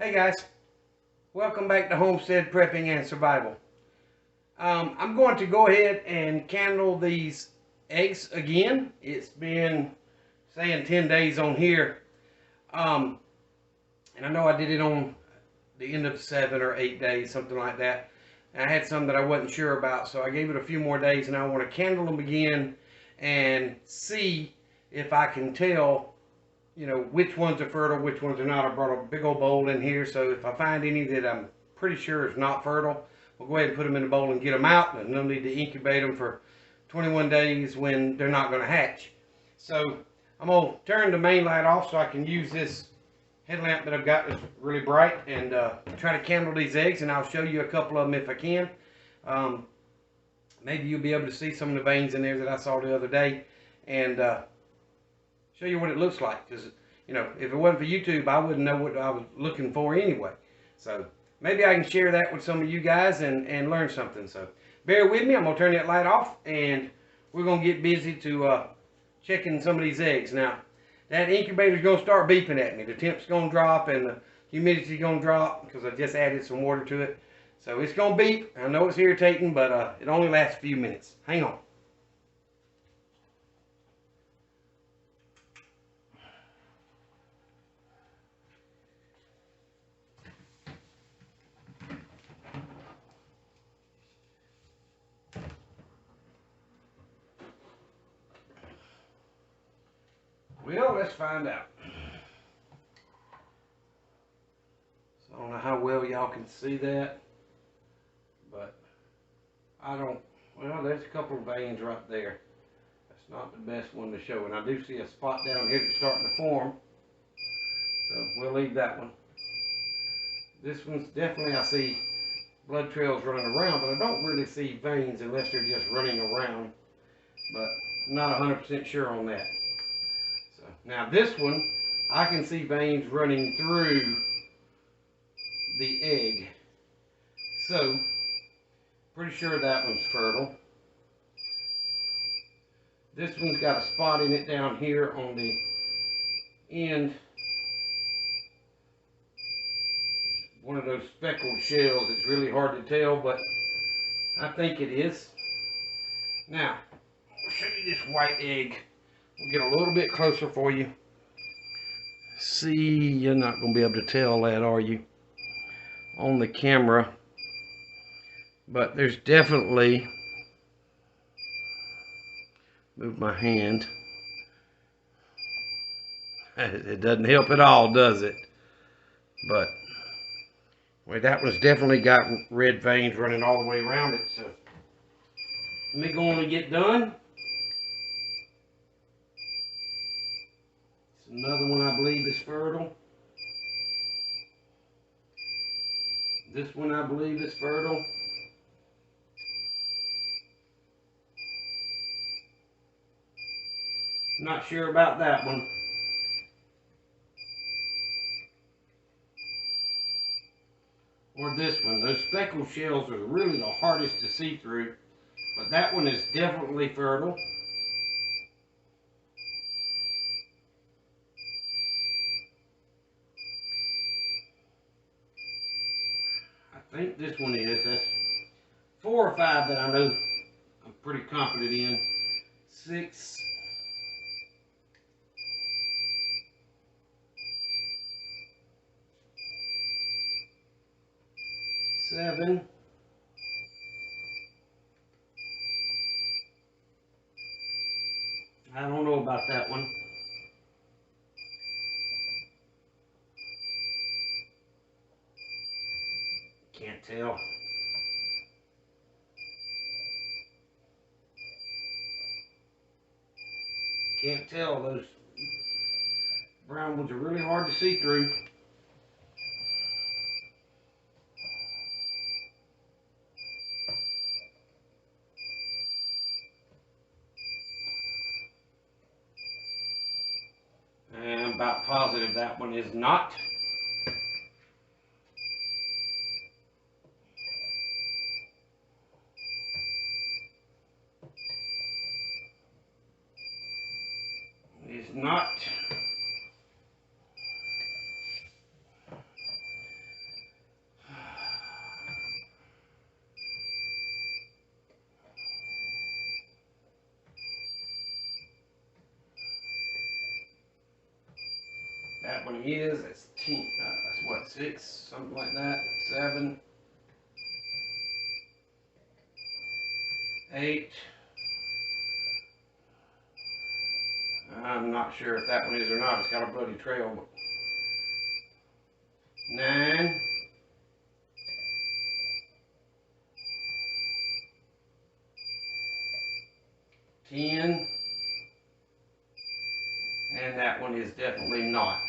Hey guys, welcome back to Homestead Prepping and Survival. I'm going to go ahead and candle these eggs again. It's been saying 10 days on here. And I know I did it on the end of 7 or 8 days, something like that. And I had some that I wasn't sure about, so I gave it a few more days, and I want to candle them again and see if I can tell, which ones are fertile, which ones are not. I brought a big old bowl in here, so if I find any that I'm pretty sure is not fertile, we'll go ahead and put them in the bowl and get them out. And no need to incubate them for 21 days when they're not going to hatch. So I'm going to turn the main light off so I can use this headlamp that I've got that's really bright and try to candle these eggs, and I'll show you a couple of them if I can. Maybe you'll be able to see some of the veins in there that I saw the other day, and show you what it looks like, because if it wasn't for YouTube, I wouldn't know what I was looking for anyway. So maybe I can share that with some of you guys and learn something. So bear with me. I'm gonna turn that light off, and we're gonna get busy to checking some of these eggs. Now that incubator's gonna start beeping at me. The temp's gonna drop and the humidity's gonna drop because I just added some water to it. So it's gonna beep. I know it's irritating, but it only lasts a few minutes. Hang on. Well, let's find out. So I don't know how well y'all can see that, but well, there's a couple of veins right there. That's not the best one to show, and I do see a spot down here that's starting to form, so we'll leave that one. This one's definitely, I see blood trails running around, but I don't really see veins unless they're just running around, but I'm not 100% sure on that. So now this one, I can see veins running through the egg, so pretty sure that one's fertile. This one's got a spot in it down here on the end. One of those speckled shells. It's really hard to tell, but I think it is. Now, I'll show you this white egg. We'll get a little bit closer for you. See, you're not going to be able to tell that, are you, on the camera? But there's definitely, move my hand. It doesn't help at all, does it? But well, that one's definitely got red veins running all the way around it. So let me go on and get done. It's another one I believe is fertile. This one I believe is fertile. Not sure about that one. Or this one. Those speckled shells are really the hardest to see through. But that one is definitely fertile. I think this one is. That's 4 or 5 that I know I'm pretty confident in. 6. 7. I don't know about that one. Can't tell. Can't tell. Those brown ones are really hard to see through. And I'm about positive that one is not. Is not. one is. That's 10. That's what, 6, something like that. 7, 8. I'm not sure if that one is or not. It's got a bloody trail. But 9. 10. And that one is definitely not.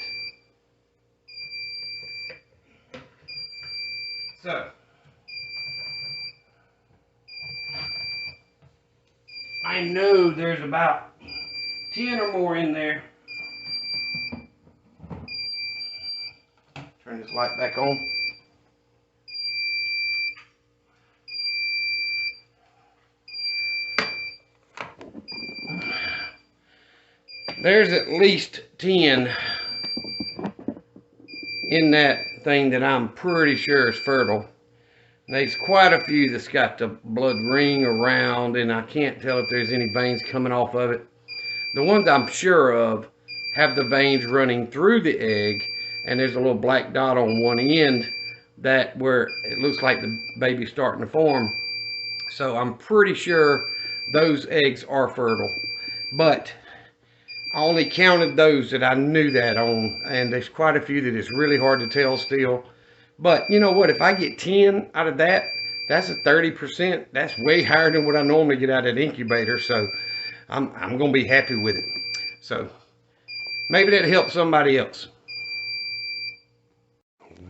So, I know there's about 10 or more in there. Turn this light back on. There's at least 10 in that thing that I'm pretty sure is fertile. There's quite a few that's got the blood ring around, and I can't tell if there's any veins coming off of it. The ones I'm sure of have the veins running through the egg, and there's a little black dot on one end that where it looks like the baby's starting to form. So I'm pretty sure those eggs are fertile. But I only counted those that I knew that on, and there's quite a few that it's really hard to tell still. But you know what? If I get 10 out of that, that's a 30%. That's way higher than what I normally get out of the incubator. So I'm going to be happy with it. So maybe that helps somebody else.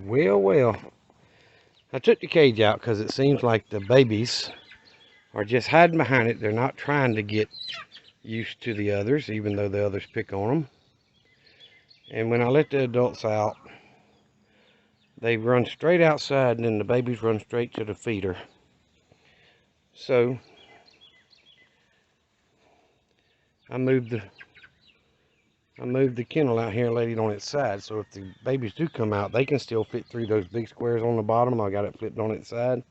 Well. I took the cage out because it seems like the babies are just hiding behind it. They're not trying to get used to the others, even though the others pick on them. And when I let the adults out, they run straight outside, and then the babies run straight to the feeder. So I moved the kennel out here and laid it on its side, so if the babies do come out, they can still fit through those big squares on the bottom. I got it flipped on its side,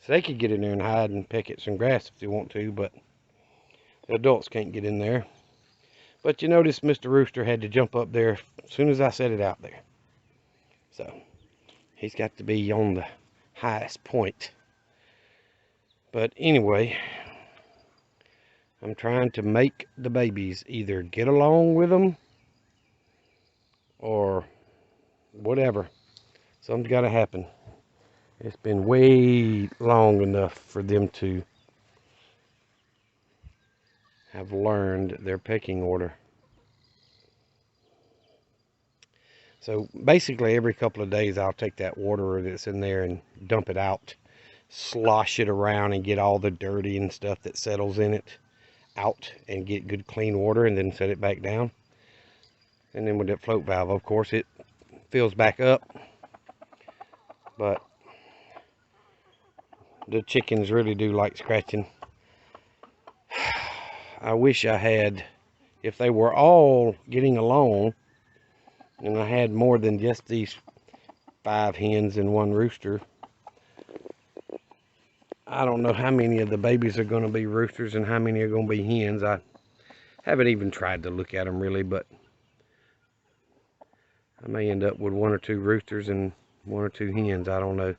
so they could get in there and hide and peck at some grass if they want to, but the adults can't get in there. But you notice Mr. Rooster had to jump up there as soon as I set it out there. So he's got to be on the highest point. But anyway, I'm trying to make the babies either get along with them or whatever. Something's got to happen. It's been way long enough for them to have learned their pecking order. So basically every couple of days I'll take that water that's in there and dump it out, slosh it around and get all the dirty and stuff that settles in it out and get good clean water, and then set it back down. And then with that float valve, of course, it fills back up. But the chickens really do like scratching. I wish I had, if they were all getting along and I had more than just these 5 hens and 1 rooster, I don't know how many of the babies are going to be roosters and how many are going to be hens. I haven't even tried to look at them really, but I may end up with 1 or 2 roosters and 1 or 2 hens. I don't know.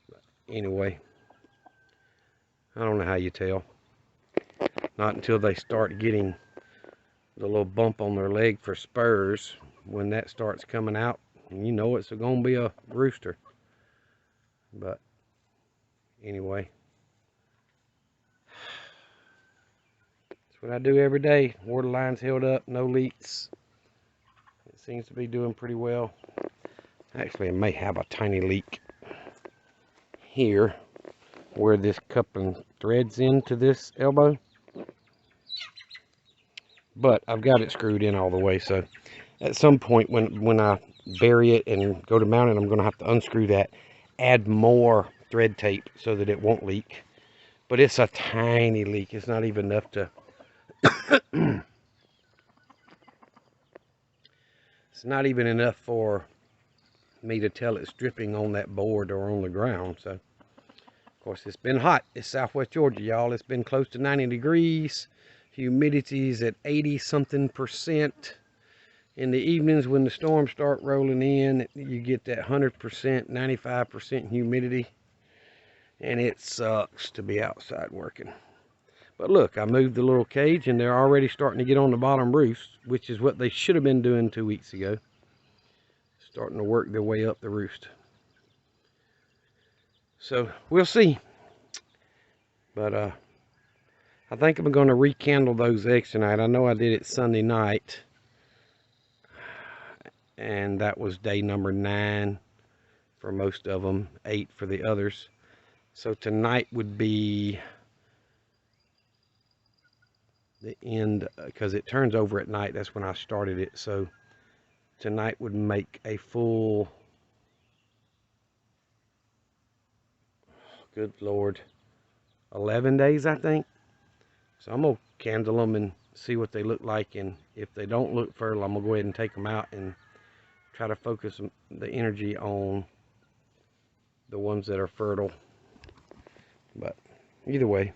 But anyway, I don't know how you tell. Not until they start getting the little bump on their leg for spurs. When that starts coming out, you know it's going to be a rooster. But anyway, that's what I do every day. Water lines held up, no leaks. It seems to be doing pretty well. Actually, it may have a tiny leak here where this coupling threads into this elbow. But I've got it screwed in all the way, so at some point when I bury it and go to mount it, I'm going to have to unscrew that, add more thread tape so that it won't leak. But it's a tiny leak. It's not even enough to it's not even enough for me to tell it's dripping on that board or on the ground. So of course it's been hot. It's Southwest Georgia, y'all. It's been close to 90 degrees. Humidity's at 80 something %. in the evenings when the storms start rolling in, you get that 100%, 95% humidity, and it sucks to be outside working. But look, I moved the little cage and they're already starting to get on the bottom roost, which is what they should have been doing 2 weeks ago. Starting to work their way up the roost. So we'll see. But I think I'm going to rekindle those eggs tonight. I know I did it Sunday night, and that was day number 9 for most of them, 8 for the others. So tonight would be the end, because it turns over at night. That's when I started it. So tonight would make a full, good Lord, 11 days, I think. So I'm going to candle them and see what they look like. And if they don't look fertile, I'm going to go ahead and take them out and try to focus the energy on the ones that are fertile. But either way,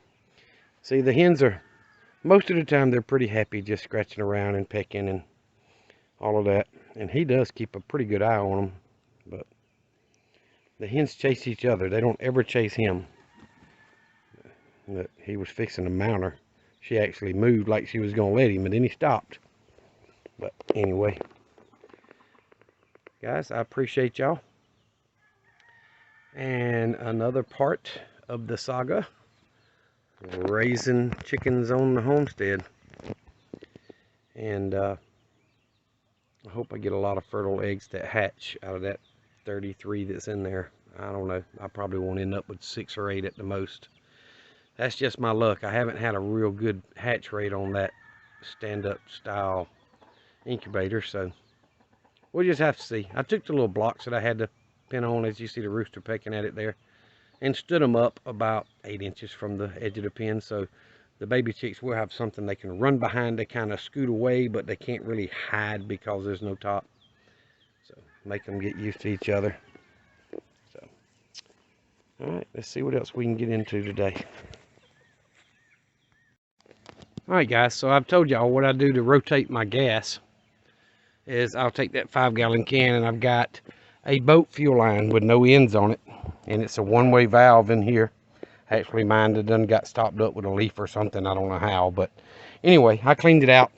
see, the hens are, most of the time, they're pretty happy just scratching around and pecking and all of that. And he does keep a pretty good eye on them. But the hens chase each other. They don't ever chase him. But he was fixing to mount her. She actually moved like she was going to let him, and then he stopped. But anyway, guys, I appreciate y'all. And another part of the saga, raising chickens on the homestead. And I hope I get a lot of fertile eggs that hatch out of that 33 that's in there. I don't know. I probably won't end up with 6 or 8 at the most. That's just my luck. I haven't had a real good hatch rate on that stand-up style incubator, so we'll just have to see. I took the little blocks that I had to pin on, as you see the rooster pecking at it there, and stood them up about 8 inches from the edge of the pen, so the baby chicks will have something they can run behind to kind of scoot away, but they can't really hide because there's no top. So make them get used to each other. So, all right, let's see what else we can get into today. All right, guys, so I've told y'all what I do to rotate my gas is I'll take that 5-gallon can, and I've got a boat fuel line with no ends on it, and it's a one-way valve in here. Actually, mine done got stopped up with a leaf or something. I don't know how, but anyway, I cleaned it out,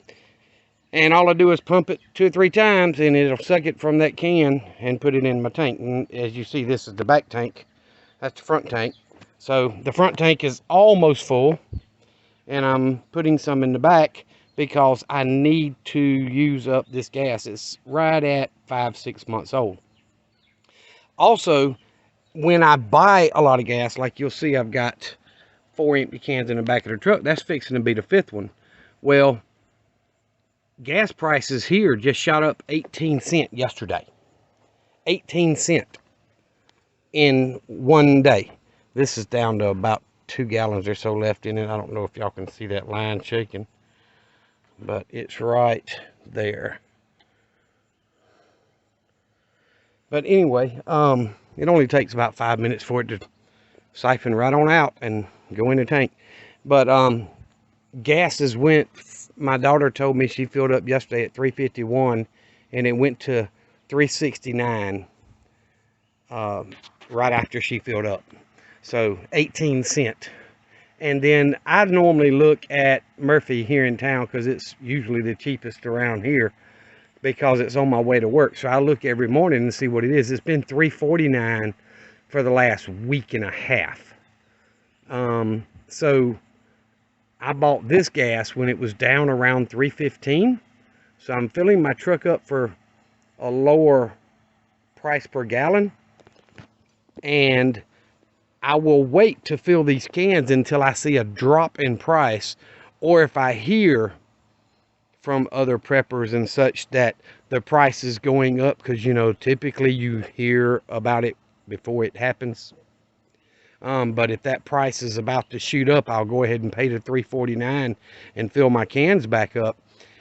and all I do is pump it 2 or 3 times, and it'll suck it from that can and put it in my tank. And as you see, this is the back tank. That's the front tank. So the front tank is almost full, and I'm putting some in the back because I need to use up this gas. It's right at 5-6 months old. Also, when I buy a lot of gas, like you'll see, I've got 4 empty cans in the back of the truck. That's fixing to be the 5th one. Well, gas prices here just shot up 18 cents yesterday. 18 cents in one day. This is down to about 2 gallons or so left in it. I don't know if y'all can see that line shaking, but it's right there. But anyway, it only takes about 5 minutes for it to siphon right on out and go in the tank. But gases went, my daughter told me she filled up yesterday at 351, and it went to 369 right after she filled up. So 18 cents. And then I normally look at Murphy here in town because it's usually the cheapest around here because it's on my way to work. So I look every morning and see what it is. It's been $3.49 for the last week and a half. So I bought this gas when it was down around $3.15. So I'm filling my truck up for a lower price per gallon. And I will wait to fill these cans until I see a drop in price, or if I hear from other preppers and such that the price is going up, because you know typically you hear about it before it happens. But if that price is about to shoot up, I'll go ahead and pay the $3.49 and fill my cans back up,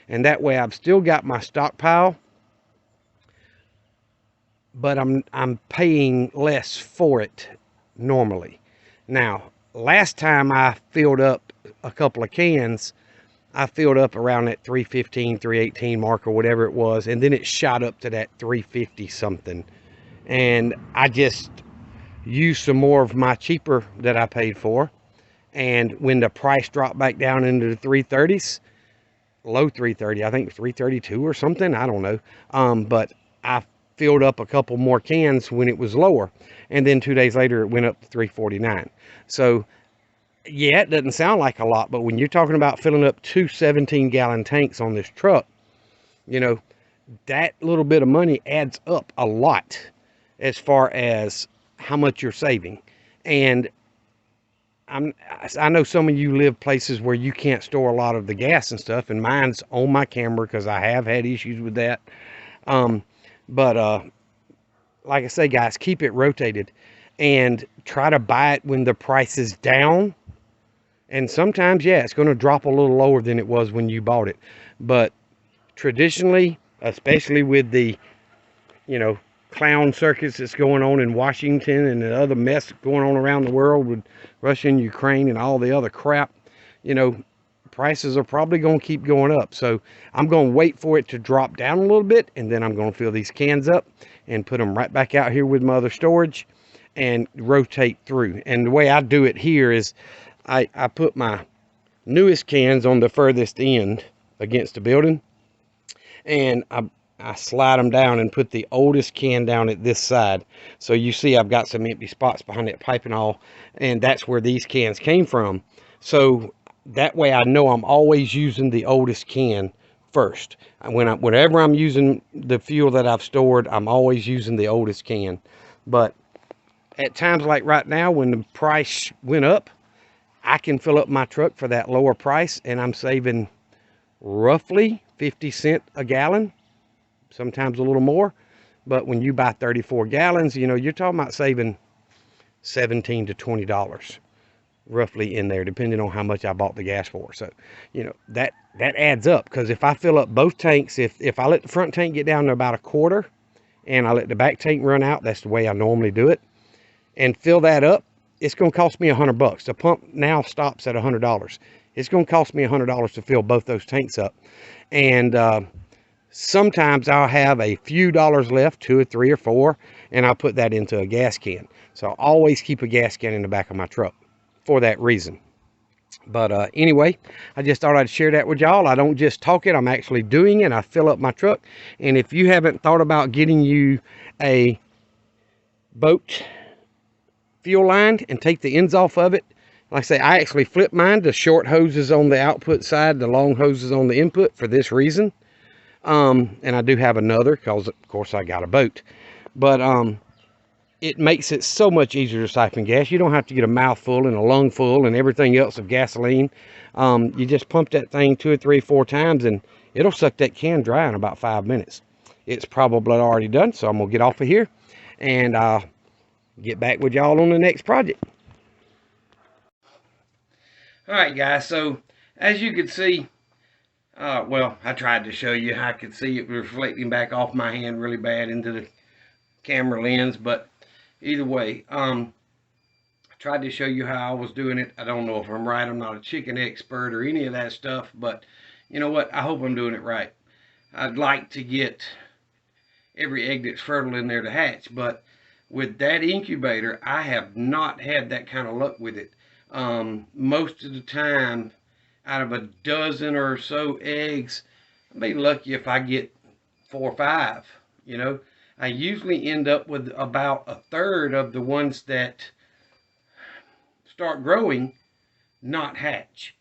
and that way I've still got my stockpile, but I'm paying less for it normally. Now, last time I filled up a couple of cans, I filled up around that 315, 318 mark or whatever it was, and then it shot up to that 350 something. And I just used some more of my cheaper that I paid for. And when the price dropped back down into the 330s, low 330, I think 332 or something, I don't know. But I filled up a couple more cans when it was lower. And then 2 days later, it went up to 349. So yeah, it doesn't sound like a lot, but when you're talking about filling up two 17-gallon tanks on this truck, you know, that little bit of money adds up a lot as far as how much you're saving. And I know some of you live places where you can't store a lot of the gas and stuff, and mine's on my camera because I have had issues with that. But like I say, guys, keep it rotated and try to buy it when the price is down. And sometimes, yeah, it's going to drop a little lower than it was when you bought it. But traditionally, especially with the, you know, clown circus that's going on in Washington and the other mess going on around the world with Russia and Ukraine and all the other crap, you know, prices are probably going to keep going up. So I'm going to wait for it to drop down a little bit, and then I'm going to fill these cans up and put them right back out here with my other storage and rotate through. And the way I do it here is I put my newest cans on the furthest end against the building, and I slide them down and put the oldest can down at this side. So you see I've got some empty spots behind that pipe and all, and that's where these cans came from. So that way I know I'm always using the oldest can first. Whenever I'm using the fuel that I've stored, I'm always using the oldest can. But at times like right now, when the price went up, I can fill up my truck for that lower price, and I'm saving roughly 50 cents a gallon, sometimes a little more. But when you buy 34 gallons, you know, you're talking about saving $17 to $20 roughly in there, depending on how much I bought the gas for. So, you know, that adds up, because if I fill up both tanks, if I let the front tank get down to about a quarter and I let the back tank run out, that's the way I normally do it, and fill that up, it's going to cost me $100. The pump now stops at $100. It's going to cost me $100 to fill both those tanks up. And sometimes I'll have a few dollars left, 2 or 3 or 4, and I'll put that into a gas can. So I always keep a gas can in the back of my truck for that reason. But anyway, I just thought I'd share that with y'all. I don't just talk it, I'm actually doing it. I fill up my truck. And if you haven't thought about getting you a boat fuel line and take the ends off of it, like I say, I actually flip mine. The short hoses on the output side, the long hoses on the input, for this reason. And I do have another because, of course, I got a boat. But it makes it so much easier to siphon gas. You don't have to get a mouthful and a lungful and everything else of gasoline. You just pump that thing 2 or 3 or 4 times, and it'll suck that can dry in about 5 minutes. It's probably already done, so I'm going to get off of here, and I'll get back with y'all on the next project. Alright guys, so as you can see, well, I tried to show you how I could see it reflecting back off my hand really bad into the camera lens, but either way, I tried to show you how I was doing it. I don't know if I'm right. I'm not a chicken expert or any of that stuff, but you know what? I hope I'm doing it right. I'd like to get every egg that's fertile in there to hatch, but with that incubator, I have not had that kind of luck with it. Most of the time, out of a dozen or so eggs, I'll be lucky if I get 4 or 5, you know. I usually end up with about 1/3 of the ones that start growing not hatch.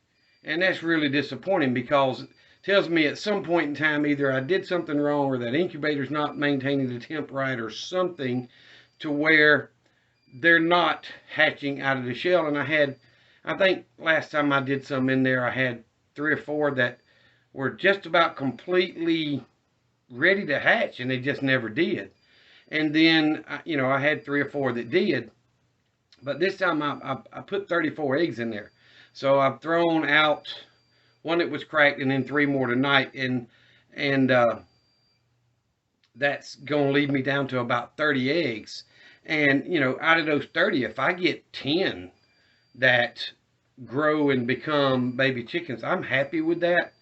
And that's really disappointing, because it tells me at some point in time either I did something wrong, or that incubator's not maintaining the temp right, or something to where they're not hatching out of the shell. And I think last time I did some in there, I had 3 or 4 that were just about completely ready to hatch, and they just never did. And then, you know, I had 3 or 4 that did. But this time I put 34 eggs in there. So I've thrown out 1 that was cracked, and then 3 more tonight. And that's going to leave me down to about 30 eggs. And, you know, out of those 30, if I get 10 that grow and become baby chickens. I'm happy with that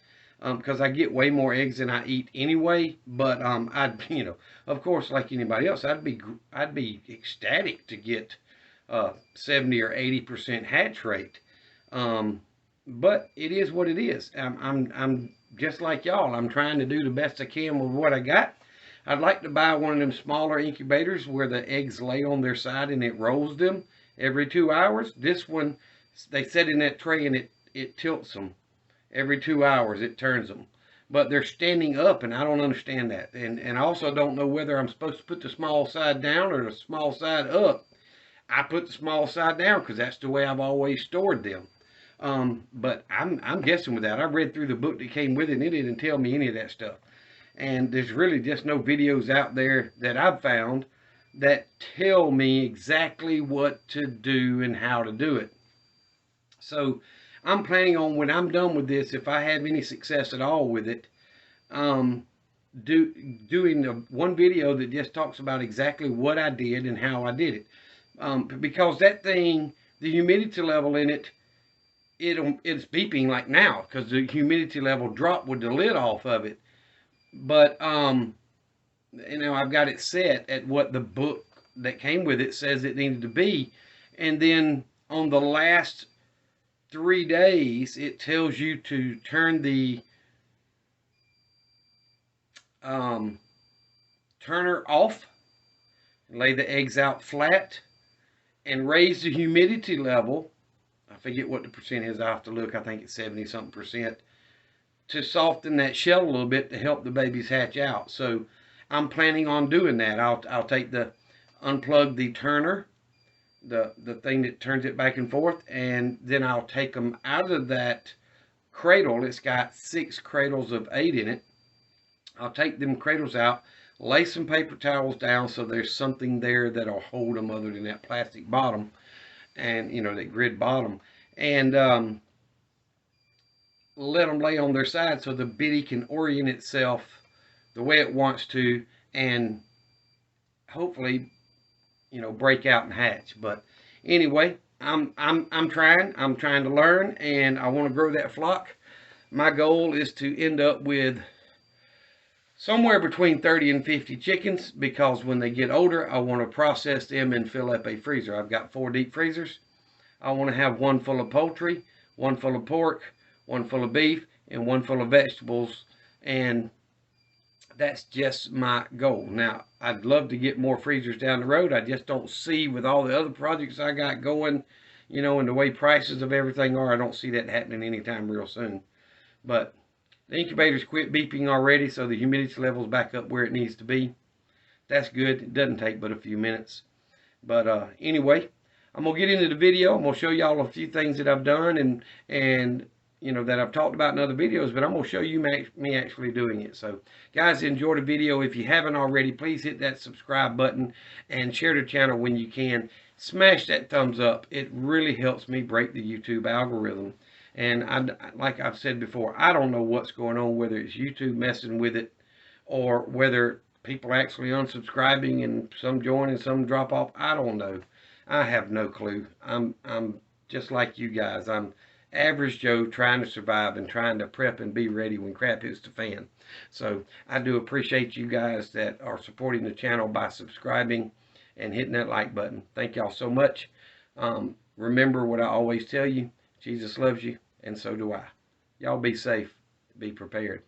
because I get way more eggs than I eat anyway. But I'd, you know, of course, like anybody else, I'd be ecstatic to get 70 or 80% hatch rate. But it is what it is. I'm just like y'all. I'm trying to do the best I can with what I got. I'd like to buy one of them smaller incubators where the eggs lay on their side and it rolls them every 2 hours. This one, they set in that tray and it tilts them every 2 hours. It turns them, but they're standing up, and I don't understand that. And I also don't know whether I'm supposed to put the small side down or the small side up. I put the small side down because that's the way I've always stored them. But I'm guessing with that. I read through the book that came with it, and it didn't tell me any of that stuff. And there's really just no videos out there that I've found that tell me exactly what to do and how to do it. So I'm planning on, when I'm done with this, if I have any success at all with it, doing one video that just talks about exactly what I did and how I did it. Because that thing, the humidity level in it, it's beeping like now because the humidity level dropped with the lid off of it. But you know, I've got it set at what the book that came with it says it needed to be, and then on the last 3 days it tells you to turn the turner off, lay the eggs out flat, and raise the humidity level. I forget what the percent is. I have to look. I think it's 70 something percent, to soften that shell a little bit to help the babies hatch out. So I'm planning on doing that. I'll take unplug the turner, the thing that turns it back and forth, and then I'll take them out of that cradle. It's got 6 cradles of 8 in it. I'll take them cradles out, lay some paper towels down so there's something there that'll hold them other than that plastic bottom, and you know, that grid bottom, and let them lay on their side so the bitty can orient itself the way it wants to, and hopefully, you know, break out and hatch. But anyway, I'm trying to learn, and I want to grow that flock. My goal is to end up with somewhere between 30 and 50 chickens, because when they get older, I want to process them and fill up a freezer. I've got 4 deep freezers. I want to have 1 full of poultry, 1 full of pork, 1 full of beef, and 1 full of vegetables, and that's just my goal. Now, I'd love to get more freezers down the road. I just don't see, with all the other projects I got going, you know, and the way prices of everything are, I don't see that happening anytime real soon. But the incubator's quit beeping already, so the humidity level's back up where it needs to be. That's good. It doesn't take but a few minutes. But anyway, I'm going to get into the video. I'm going to show y'all a few things that I've done and you know, that I've talked about in other videos, but I'm going to show you me actually doing it. So, guys, enjoy the video. If you haven't already, please hit that subscribe button and share the channel when you can. Smash that thumbs up. It really helps me break the YouTube algorithm. And like I've said before, I don't know what's going on, whether it's YouTube messing with it or whether people actually unsubscribing and some join and some drop off. I don't know. I have no clue. I'm just like you guys. I'm average Joe trying to survive and trying to prep and be ready when crap hits the fan. So I do appreciate you guys that are supporting the channel by subscribing and hitting that like button. Thank y'all so much. Remember what I always tell you: Jesus loves you, and so do I. Y'all be safe. Be prepared.